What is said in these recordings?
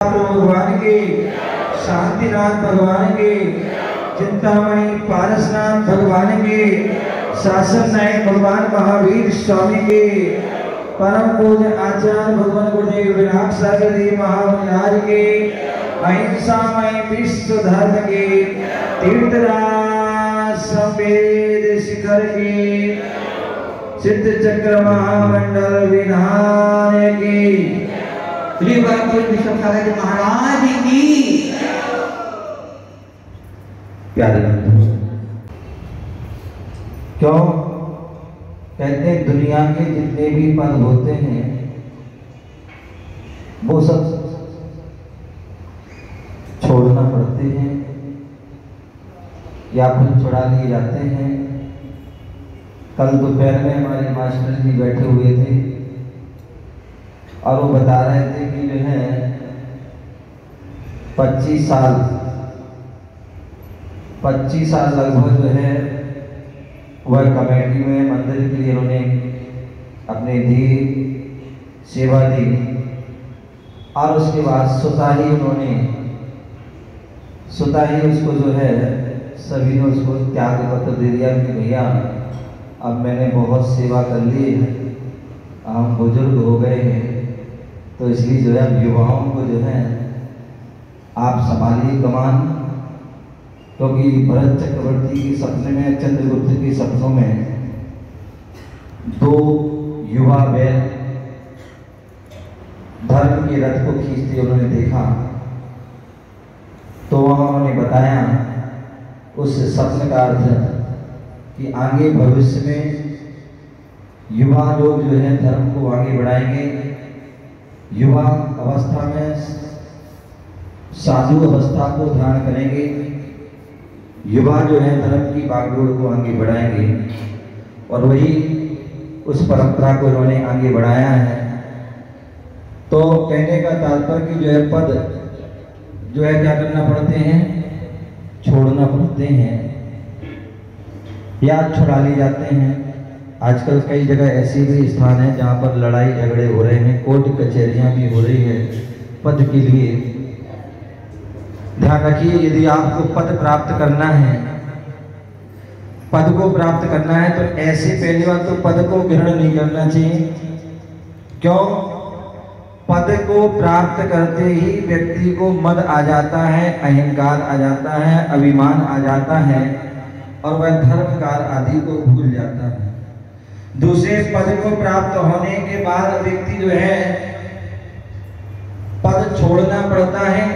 भगवान के, शांतिनाथ भगवान के, चिंतामणि पारसनाथ भगवान के, शासन नायक भगवान महावीर स्वामी के, परम पूज्य आचार्य भगवान गुरुदेव विनायक सागर देव महाराज के, अहिंसामय विश्व धर्म के, तीर्थराज संवेद शिखर के, सिद्ध चक्र महामंडल विधान की, श्री विश्वसागर महाराज की। प्यारे बंधु, क्यों कहते हैं दुनिया के जितने भी पद होते हैं वो सब छोड़ना पड़ते हैं या फिर छुड़ा लिए जाते हैं। कल दोपहर में हमारे मास्टर जी बैठे हुए थे और वो बता रहे थे कि जो है 25 साल लगभग जो है वह कमेटी में मंदिर के लिए उन्होंने अपनी दी सेवा दी और उसके बाद सुता ही उसको जो है सभी ने उसको त्याग पत्र दे दिया कि भैया अब मैंने बहुत सेवा कर ली है, हम बुजुर्ग हो गए हैं, तो इसलिए जो है युवाओं को जो है आप संभालिए कमान। क्योंकि भरत चक्रवर्ती के सपने में, चंद्रगुप्त के सपनों में 2 युवा बैल धर्म के रथ को खींचते उन्होंने देखा, तो वहां उन्होंने बताया उस सपने का अर्थ कि आगे भविष्य में युवा लोग जो है धर्म को आगे बढ़ाएंगे। युवा अवस्था में साधु अवस्था को धारण करेंगे, युवा जो है धर्म की बागडोर को आगे बढ़ाएंगे और वही उस परंपरा को इन्होंने आगे बढ़ाया है। तो कहने का तात्पर्य कि जो है पद जो है क्या करना पड़ते हैं, छोड़ना पड़ते हैं या छुड़ा लिए जाते हैं। आजकल कई जगह ऐसे भी स्थान है जहाँ पर लड़ाई झगड़े हो रहे हैं, कोर्ट कचहरियाँ भी हो रही है पद के लिए। ध्यान रखिए, यदि आपको पद प्राप्त करना है, पद को प्राप्त करना है तो ऐसे पहली बात तो पद को ग्रहण नहीं करना चाहिए। क्यों? पद को प्राप्त करते ही व्यक्ति को मद आ जाता है, अहंकार आ जाता है, अभिमान आ जाता है और वह धर्मकार आदि को भूल जाता है। दूसरे पद को प्राप्त होने के बाद व्यक्ति जो है पद छोड़ना पड़ता है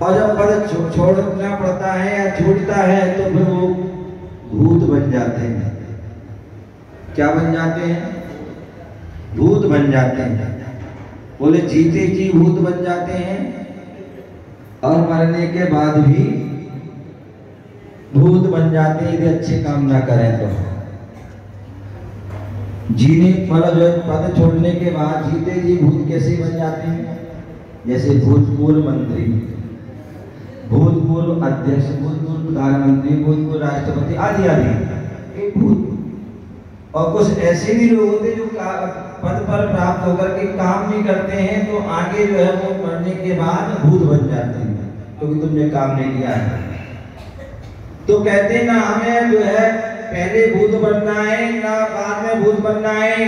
और जब पद छोड़ना पड़ता है या छूटता है तो फिर वो भूत बन जाते हैं। क्या बन जाते हैं? भूत बन जाते हैं। बोले जीते जी भूत बन जाते हैं और मरने के बाद भी भूत बन जाते हैं यदि अच्छे काम ना करें तो। जीने मतलब जो पद छोड़ने के बाद जीते जी भूत कैसे बन जाते हैं? जैसे भूतपूर्व मंत्री, भूतपूर्व अध्यक्ष, भूतपूर्व प्रधानमंत्री, भूतपूर्व राष्ट्रपति आदि आदि भूत। और कुछ ऐसे भी लोग होते जो पद पर प्राप्त होकर के काम नहीं करते हैं तो आगे जो है वो मरने के बाद भूत बन जाते हैं क्योंकि तुमने काम नहीं किया है। तो कहते ना हमें जो है पहले भूत बनना है ना बाद में भूत बनना है।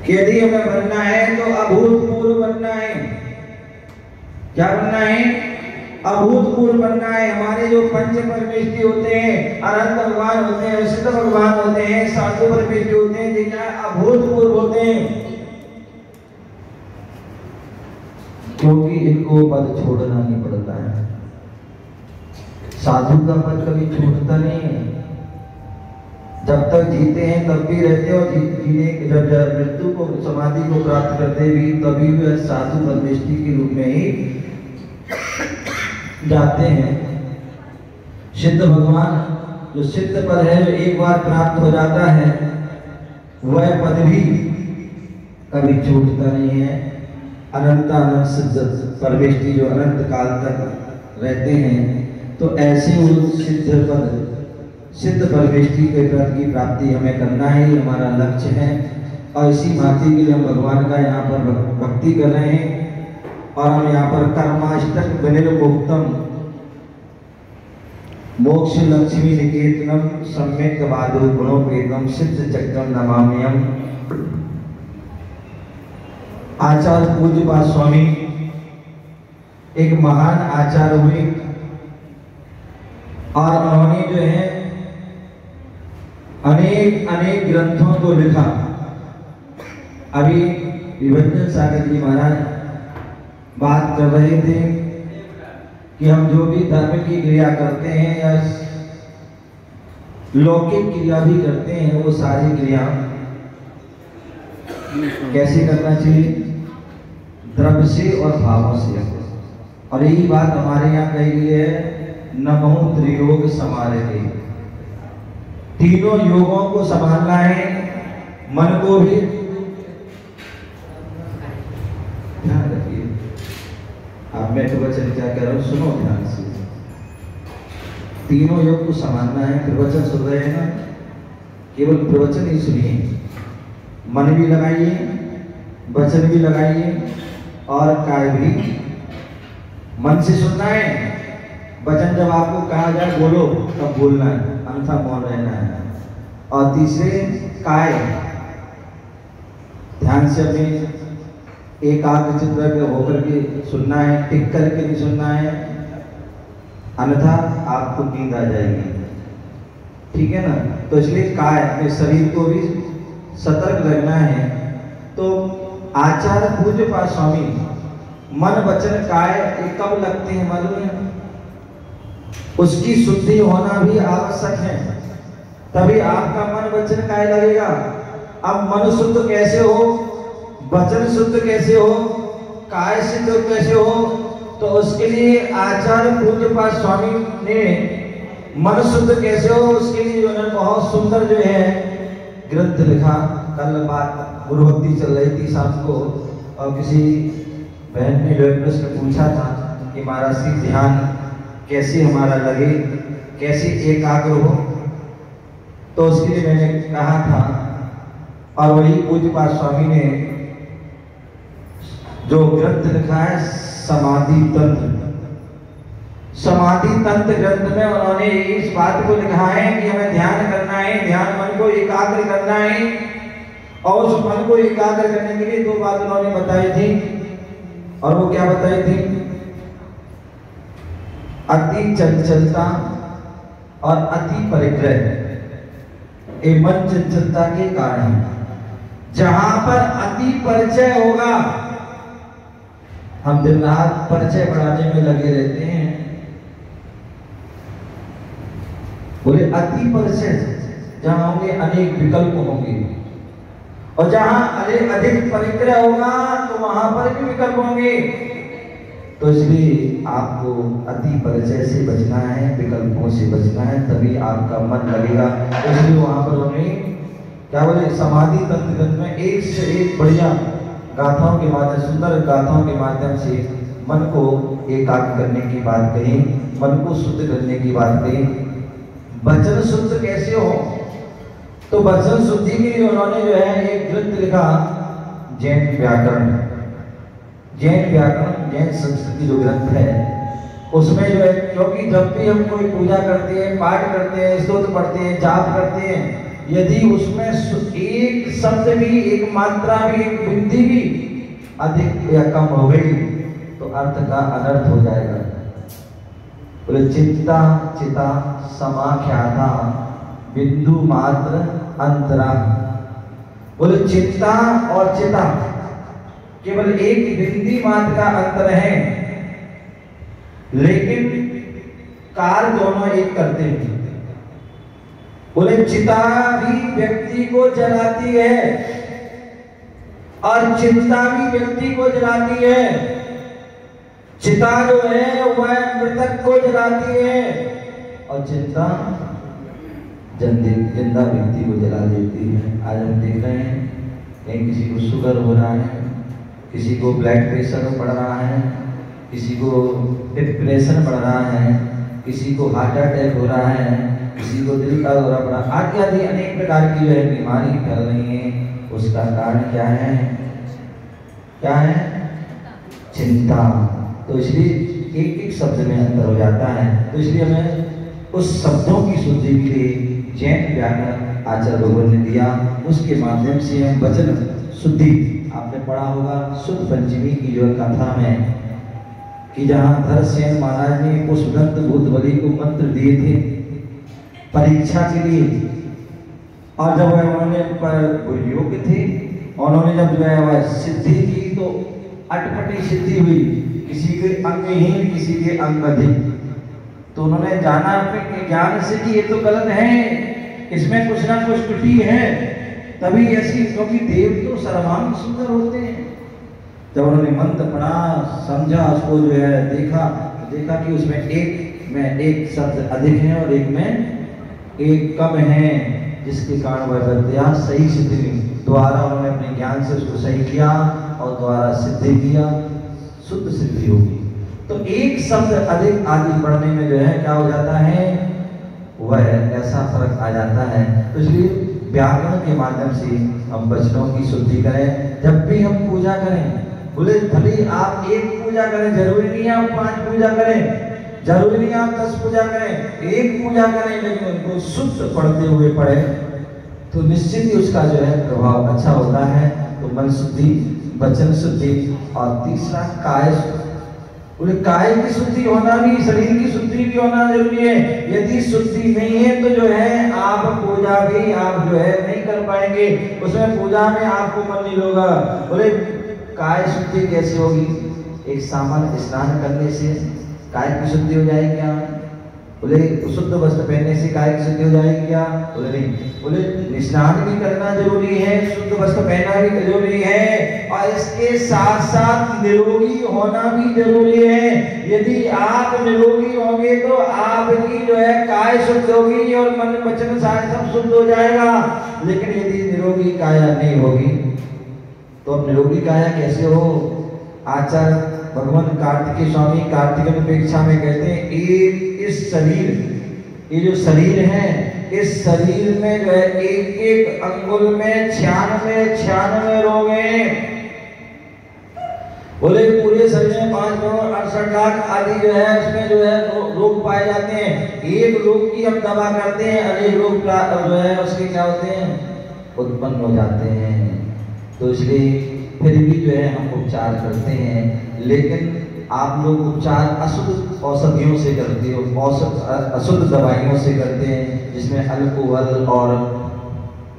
यदि हमें बनना है तो अभूतपूर्व बनना है। क्या बनना है? अभूतपूर्व बनना है। हमारे जो पंच परमेष्ठी होते हैं, अनंत भगवान होते हैं, सिद्ध भगवान होते हैं, साधु परमेष्ठी होते हैं, ये क्या अभूतपूर्व होते हैं क्योंकि इनको पद छोड़ना नहीं पड़ता है। साधु का पद कभी छूटता नहीं है, जब तक जीते हैं तब भी रहते हैं और जीने जब मृत्यु को समाधि को प्राप्त करते भी तभी भी साधु परमेष्ठी के रूप में ही जाते हैं। सिद्ध भगवान जो सिद्ध पद है, जो एक बार प्राप्त हो जाता है वह पद भी कभी छूटता नहीं है। अनंत सिद्ध परमेष्ठी जो अनंत काल तक रहते हैं, तो ऐसे उस सिद्ध पद, सिद्ध परमेष्ठी के पद की प्राप्ति हमें करना है, हमारा लक्ष्य है। और इसी भांति के लिए हम भगवान का यहाँ पर भक्ति कर रहे हैं। और हम यहाँ पर कर्माष्टक विनिर्मुक्तम मोक्ष लक्ष्मी निकेतनम सम्यक बाधो गुणोपेतम सिद्ध चक्रम नमाम्यम। आचार्य पूज्यपाद स्वामी एक महान आचार्य हुए और उन्होंने जो है अनेक अनेक ग्रंथों को लिखा। अभी विभंजन सागर जी महाराज बात कर रहे थे कि हम जो भी धर्म की क्रिया करते हैं या लौकिक क्रिया भी करते हैं, वो सारी क्रिया कैसे करना चाहिए? द्रव्य से और भावों से। और यही बात हमारे यहाँ कही गई है, नमो त्रियोग समारहे। तीनों योगों को संभालना है, मन को भी ध्यान रखिए। अब मैं प्रवचन क्या कह रहा हूँ, सुनो ध्यान से। तीनों योग को संभालना है। प्रवचन सुन रहे हैं ना, केवल प्रवचन ही सुनिए, मन भी लगाइए, वचन भी लगाइए और काय भी। मन से सुनना है, वचन जब आपको कहा जाए बोलो तब बोलना है, अन्यथा मौन रहना है। और तीसरे काय, ध्यान से अपने एकाग्रचित्त होकर के सुनना है, टिक करके भी सुनना है, अन्यथा आपको नींद आ जाएगी। ठीक है ना? तो इसलिए काय, अपने शरीर को भी सतर्क रखना है। तो आचार्य पूज्यपाद स्वामी मन वचन काय कब लगते हैं मालूम है? उसकी शुद्धि होना भी आवश्यक है, तभी आपका मन वचन काय लगेगा। अब मन शुद्ध कैसे हो, वचन शुद्ध कैसे हो, काय शुद्ध कैसे हो? तो उसके लिए आचार्य पूज्यपाद स्वामी ने मन शुद्ध कैसे हो उसके लिए उन्होंने बहुत सुंदर जो है ग्रंथ लिखा। कल बात गुरु भक्ति चल रही थी शाम को, और किसी बहन ने प्रश्न पूछा था कि महाराज जी ध्यान कैसे हमारा लगे, कैसे एकाग्र हो। तो उसके लिए मैंने कहा था, और वही पूज्यपाद स्वामी ने जो ग्रंथ लिखा है समाधि तंत्र, समाधि तंत्र ग्रंथ में उन्होंने इस बात को लिखा है कि हमें ध्यान करना है, ध्यान मन को एकाग्र करना है। और उस मन को एकाग्र करने के लिए दो बात उन्होंने बताई थी, और वो क्या बताई थी? अति चंचलता और अति परिग्रह। ये मन चंचलता के कारण, जहां पर अति परिचय होगा, हम दिन रात परिचय बढ़ाने में लगे रहते हैं। बोले अति परिचय, जहां होंगे अनेक विकल्प होंगे, और जहां अधिक परिग्रह होगा तो वहां पर भी विकल्प होंगे। तो इसलिए आपको अति परिचय से बचना है, विकल्पों से बचना है, तभी आपका मन लगेगा। तो इसलिए वहां पर उन्हें क्या बोले, समाधि तंत्र में एक से एक बढ़िया गाथाओं के माध्यम, सुंदर गाथाओं के माध्यम से मन को एकाग्र करने की बात कही, मन को शुद्ध करने की बात कही। वचन शुद्ध कैसे हो? तो वचन शुद्धि के लिए उन्होंने जो है एक ग्रंथ लिखा, जैन व्याकरण। जैन व्याकरण, जैन संस्कृति जो ग्रंथ है, उसमें जो है, क्योंकि जब भी हम कोई पूजा करते हैं, पाठ करते हैं, स्तोत्र पढ़ते हैं, जाप करते हैं, यदि उसमें एक शब्द भी, एक मात्रा भी, एक बिंदी भी अधिक या कम हो गई तो अर्थ का अनर्थ हो जाएगा। बोले चिंता चिता समाख्याता बिंदु मात्र अंतरा। बोले चिंता और चिता केवल एक बिंदी मात्र का अंतर है, लेकिन कार्य दोनों एक करते हैं। बोले चिता भी व्यक्ति को जलाती है और चिंता भी व्यक्ति को जलाती है। चिता जो है वह मृतक को जलाती है, और चिंता जिंदा व्यक्ति को जला देती है। आज हम देख रहे हैं कहीं किसी को शुगर हो रहा है, किसी को ब्लड प्रेशर बढ़ रहा है, किसी को डिप्रेशन बढ़ रहा है, किसी को हार्ट अटैक हो रहा है, किसी को दिल का दौरा पड़ा, आदि आदि अनेक प्रकार की जो है बीमारी फैल रही है। उसका कारण क्या है? क्या है? चिंता। तो इसलिए एक एक शब्द में अंतर हो जाता है। तो इसलिए हमें उस शब्दों की शुद्धि के लिए जैन व्याकरण आचार्य भगवान ने दिया, उसके माध्यम से हम वचन शुद्धि। आपने पढ़ा होगा शुद्ध पंचमी की जो कथा में कि जहाँ धरसेन महाराज ने पुष्पदंत भूतबली को मंत्र दिए थे परीक्षा के लिए, और जब उन्होंने योग्य थे, उन्होंने जब जो है वह सिद्धि की तो अटपटी सिद्धि हुई, किसी के अंगहीन किसी के अंग अधिक। तो उन्होंने जाना अपने ज्ञान से कि ये तो गलत है, इसमें कुछ ना कुछ त्रुटि है, तभी ऐसी, क्योंकि देव तो सर्वांग सुंदर होते हैं। जब उन्होंने मंत्र पढ़ा, समझा, उसको जो है देखा, तो देखा कि उसमें एक में एक शब्द अधिक है और एक में एक कम है, जिसके कारण वह प्रत्याश सही सिद्धि हुई। द्वारा उन्होंने अपने ज्ञान से उसको सही किया और द्वारा सिद्धि किया, शुद्ध सिद्धि होगी। तो एक शब्द अधिक आदि पढ़ने में जो है क्या हो जाता है, वह ऐसा फर्क आ जाता है। तो इसलिए व्याकरण के माध्यम से हम वचनों की शुद्धि करें। जब भी हम पूजा करें, बोले भले आप एक पूजा करें, जरूरी नहीं है आप 5 पूजा करें, जरूरी नहीं आप 10 पूजा करें, एक पूजा करें, लेकिन उनको शुद्ध पढ़ते हुए पढ़े तो निश्चित ही उसका जो है प्रभाव अच्छा होता है। तो मन शुद्धि, वचन शुद्धि, और तीसरा काय शुद्धि। बोले काय की शुद्धि होना भी, शरीर की शुद्धि भी होना जरूरी है। यदि शुद्धि नहीं है तो जो है आप पूजा भी आप जो है नहीं कर पाएंगे, उसमें पूजा में आपको मन नहीं होगा। बोले काय शुद्धि कैसे होगी? एक सामान्य स्नान करने से काय की शुद्धि हो जाएगी क्या? बोले शुद्ध वस्त्र पहनने से काय की शुद्धि हो जाएगी क्या? बोले नहीं। बोले स्नान भी करना जरूरी है, शुद्ध वस्त्र पहनना भी जरूरी है, और इसके साथ साथ निरोगी होना भी जरूरी है। यदि आप निरोगी होंगे तो आपकी जो है काय शुद्ध होगी और मन वचन सब शुद्ध हो जाएगा। लेकिन यदि निरोगी काया नहीं होगी तो अब निरोगी काया कैसे हो? आचार्य भगवान कार्तिकेय स्वामी कार्तिक अपेक्षा में कहते हैं, इस शरीर, ये जो शरीर है, इस शरीर में जो है एक एक अंगुल में 96 रोग हैं। बोले पूरे शरीर में 5 करोड़ 68 लाख आदि जो है उसमें जो है रोग पाए जाते हैं। एक रोग की हम दवा करते हैं, अनेक रोग जो है उसके क्या होते हैं, उत्पन्न हो जाते हैं। तो इसलिए फिर भी जो है हम उपचार करते हैं, लेकिन आप लोग उपचार अशुद्ध औषधियों से करते हो, अशुद्ध दवाइयों से करते हैं, जिसमें अल्कोहल और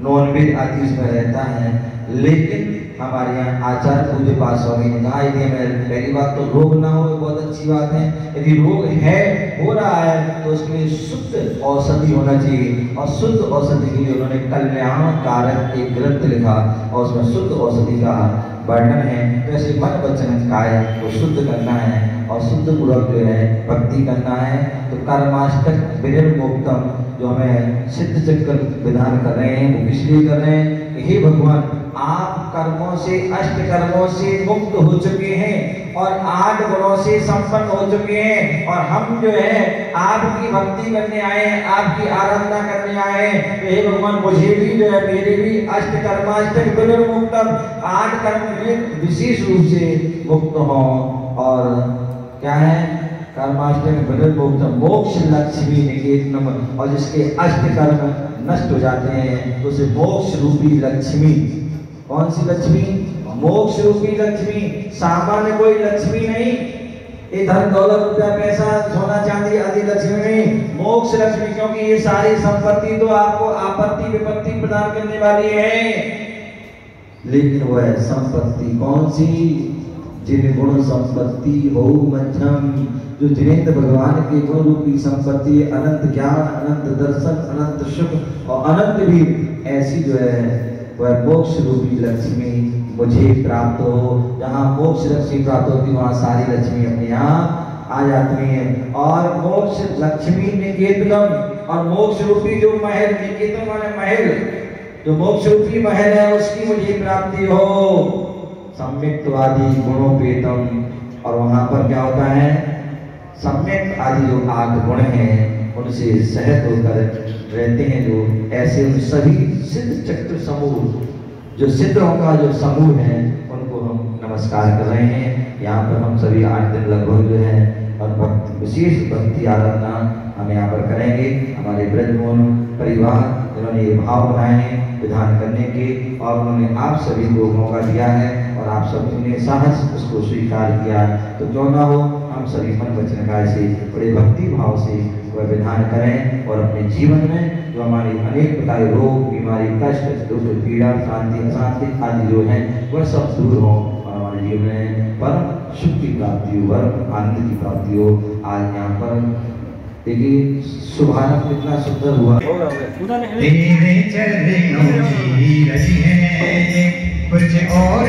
नॉनवेज आदि उसमें रहता है। लेकिन हमारे यहाँ आचार्य पूज्य पाद स्वामी ने कहा, यदि हमें पहली बात तो रोग ना हो, बहुत अच्छी बात है। यदि रोग है, हो रहा है, तो उसके लिए शुद्ध औषधि होना चाहिए, और शुद्ध औषधि के लिए उन्होंने कल्याण कारक एक ग्रंथ लिखा और उसमें शुद्ध औषधि का वर्णन है। तो ऐसे मन वचन काय को शुद्ध करना है और शुद्ध पूर्वक जो है भक्ति करना है। तो कर्माष्टक विनिर्मुक्तम जो हमें सिद्ध चक्र विधान कर रहे हैं, वो इसलिए कर रहे हैं, हे भगवान आप कर्मों से, अष्ट कर्मों से मुक्त हो चुके हैं और 8 गुणों से संपन्न हो चुके हैं, और हम जो है आपकी भक्ति करने आए हैं, आपकी आराधना करने आए हैं। तो हे भगवान मुझे भी जो है, मेरे भी अष्ट कर्माष्टक विनिर्मुक्तम 8 कर्म में विशेष रूप से मुक्त हो। और क्या है? कर्माष्टक विनिर्मुक्तम मोक्ष लक्ष्मी निकेतनम, और जिसके अष्ट कर्म नष्ट हो जाते हैं तो उसे मोक्ष रूपी लक्ष्मी, कौन सी लक्ष्मी? मोक्ष रूपी लक्ष्मी। सामान्य कोई लक्ष्मी नहीं, ये धन दौलत रुपया पैसा सोना चांदी आदि लक्ष्मी नहीं, मोक्ष लक्ष्मी। क्योंकि ये सारी संपत्ति तो आपको आपत्ति विपत्ति प्रदान करने वाली है, लेकिन वह संपत्ति कौन सी? जिन गुण संपत्ति हो मध्यम, जो जिनेन्द्र भगवान के गुण रूपी संपत्ति, अनंत ज्ञान, अनंत दर्शन, अनंत सुख और अनंत भी, ऐसी जो है वह मोक्ष रूपी लक्ष्मी मुझे प्राप्त हो। जहाँ मोक्ष लक्ष्मी प्राप्त होती वहाँ सारी लक्ष्मी अपने यहाँ आ जाती है। और मोक्ष लक्ष्मी निकेतनम, और मोक्ष रूपी जो महल, निकेतन माने महल, जो मोक्ष रूपी महल है उसकी मुझे प्राप्ति हो। सम्यक्त्वादि गुणोपेतम, और वहाँ पर क्या होता है? सम्यक आदि जो 8 गुण हैं उनसे सहत होकर रहते हैं, जो ऐसे उन सभी सिद्ध चक्र समूह जो सिद्धों का जो समूह है उनको हम नमस्कार कर रहे हैं। यहाँ पर हम सभी 8 दिन लगभग जो है और विशेष भक्ति आराधना हम यहाँ पर करेंगे। हमारे ब्रजमोहन परिवार जिन्होंने ये भाव बनाए हैं विधान करने के, और उन्होंने आप सभी को मौका दिया है और आप सभी ने साहस उसको स्वीकार किया। तो क्यों ना हो हम सभी मन वचन काय से बड़े भक्ति भाव से वह विधान करें और अपने जीवन में जो हमारे अनेक प्रकार के रोग, बीमारी, कष्ट, दुख, पीड़ा, शांति, अशांति आदि जो है वह सब दूर हो और हमारे जीवन में परम सुख की प्राप्ति हो, परम आनंद की प्राप्ति हो। आज यहाँ पर देखिए शुभारंभ कितना सुंदर हुआ। तेरे चरणों की रज है कुछ और